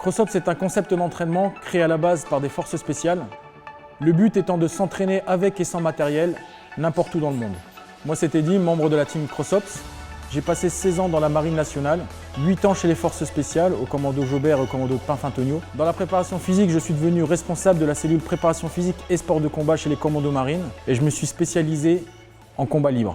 CrossOps, c'est un concept d'entraînement créé à la base par des forces spéciales. Le but étant de s'entraîner avec et sans matériel, n'importe où dans le monde. Moi, c'est Eddy, membre de la team CrossOps. J'ai passé 16 ans dans la Marine nationale, 8 ans chez les forces spéciales, au commando Jobert et au commando Pinfintonio. Dans la préparation physique, je suis devenu responsable de la cellule préparation physique et sport de combat chez les commandos marines et je me suis spécialisé en combat libre.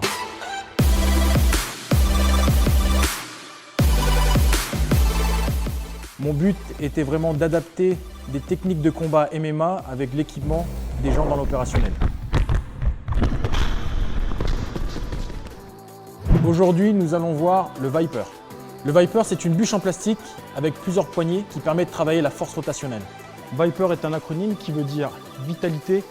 Mon but était vraiment d'adapter des techniques de combat MMA avec l'équipement des gens dans l'opérationnel. Aujourd'hui, nous allons voir le Viper. Le Viper, c'est une bûche en plastique avec plusieurs poignées qui permet de travailler la force rotationnelle. Viper est un acronyme qui veut dire vitalité,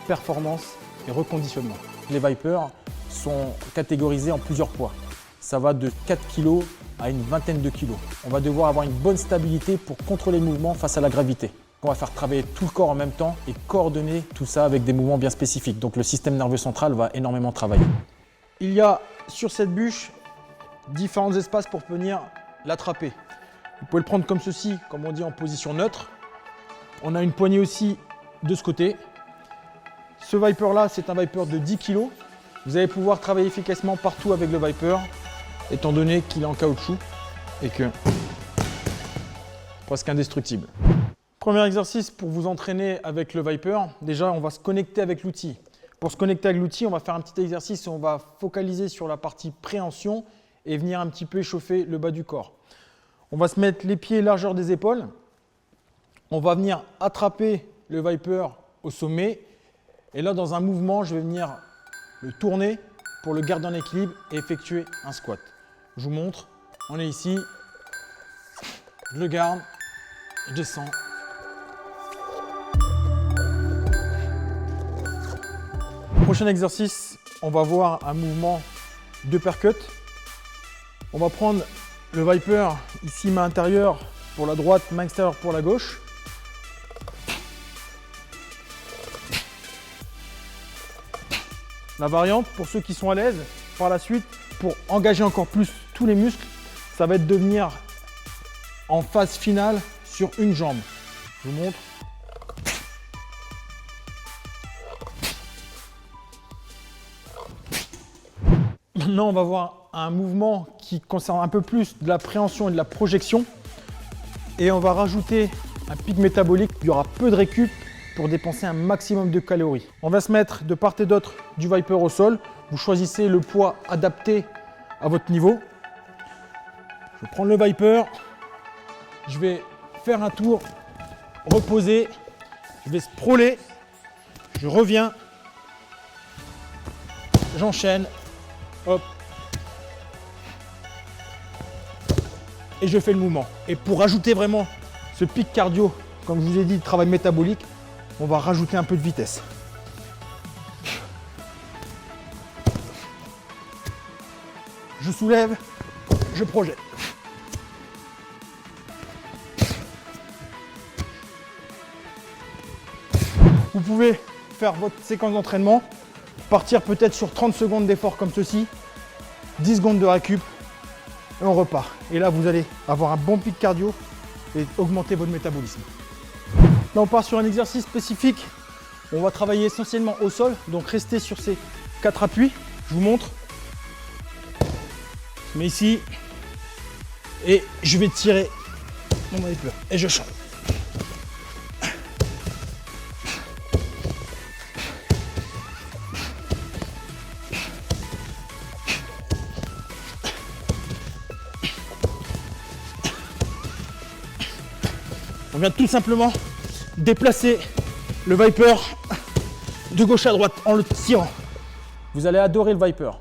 performance et reconditionnement. Les Vipers sont catégorisés en plusieurs poids. Ça va de 4 kg à une vingtaine de kilos. On va devoir avoir une bonne stabilité pour contrôler le mouvement face à la gravité. On va faire travailler tout le corps en même temps et coordonner tout ça avec des mouvements bien spécifiques. Donc le système nerveux central va énormément travailler. Il y a sur cette bûche différents espaces pour venir l'attraper. Vous pouvez le prendre comme ceci, comme on dit en position neutre. On a une poignée aussi de ce côté. Ce Viper là, c'est un Viper de 10 kg. Vous allez pouvoir travailler efficacement partout avec le Viper, étant donné qu'il est en caoutchouc et que presque indestructible. Premier exercice pour vous entraîner avec le Viper, déjà on va se connecter avec l'outil. Pour se connecter avec l'outil, on va faire un petit exercice où on va focaliser sur la partie préhension et venir un petit peu échauffer le bas du corps. On va se mettre les pieds largeur des épaules. On va venir attraper le Viper au sommet. Et là, dans un mouvement, je vais venir le tourner pour le garder en équilibre et effectuer un squat. Je vous montre, on est ici, je le garde, je descends. Prochain exercice, on va voir un mouvement d'uppercut. On va prendre le Viper, ici main intérieure pour la droite, main extérieure pour la gauche. La variante, pour ceux qui sont à l'aise, par la suite, pour engager encore plus tous les muscles, ça va être de venir en phase finale sur une jambe. Je vous montre. Maintenant, on va voir un mouvement qui concerne un peu plus de la préhension et de la projection. Et on va rajouter un pic métabolique. Il y aura peu de récup pour dépenser un maximum de calories. On va se mettre de part et d'autre du Viper au sol. Vous choisissez le poids adapté à votre niveau. Je vais prendre le Viper. Je vais faire un tour, reposer. Je vais sprawler. Je reviens. J'enchaîne. Hop. Et je fais le mouvement. Et pour rajouter vraiment ce pic cardio, comme je vous ai dit, travail métabolique, on va rajouter un peu de vitesse. Je soulève, je projette. Vous pouvez faire votre séquence d'entraînement, partir peut-être sur 30 secondes d'effort comme ceci, 10 secondes de récup et on repart. Et là, vous allez avoir un bon pic cardio et augmenter votre métabolisme. Là, on part sur un exercice spécifique. On va travailler essentiellement au sol, donc restez sur ces 4 appuis. Je vous montre. Je mets ici et je vais tirer mon Viper et je change. On vient tout simplement déplacer le Viper de gauche à droite en le tirant. Vous allez adorer le Viper.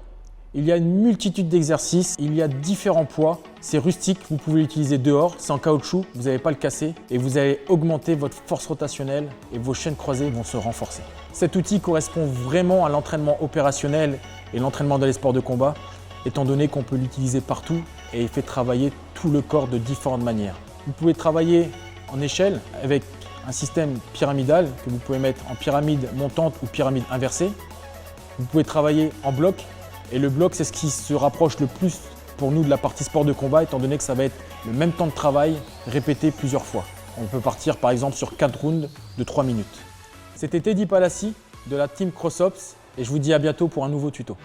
Il y a une multitude d'exercices, il y a différents poids. C'est rustique, vous pouvez l'utiliser dehors, c'est en caoutchouc, vous n'allez pas le casser et vous allez augmenter votre force rotationnelle et vos chaînes croisées vont se renforcer. Cet outil correspond vraiment à l'entraînement opérationnel et l'entraînement dans les sports de combat, étant donné qu'on peut l'utiliser partout et il fait travailler tout le corps de différentes manières. Vous pouvez travailler en échelle avec un système pyramidal que vous pouvez mettre en pyramide montante ou pyramide inversée. Vous pouvez travailler en bloc et le bloc c'est ce qui se rapproche le plus pour nous de la partie sport de combat étant donné que ça va être le même temps de travail répété plusieurs fois. On peut partir par exemple sur 4 rounds de 3 minutes. C'était Teddy Palassi de la team CrossOps et je vous dis à bientôt pour un nouveau tuto.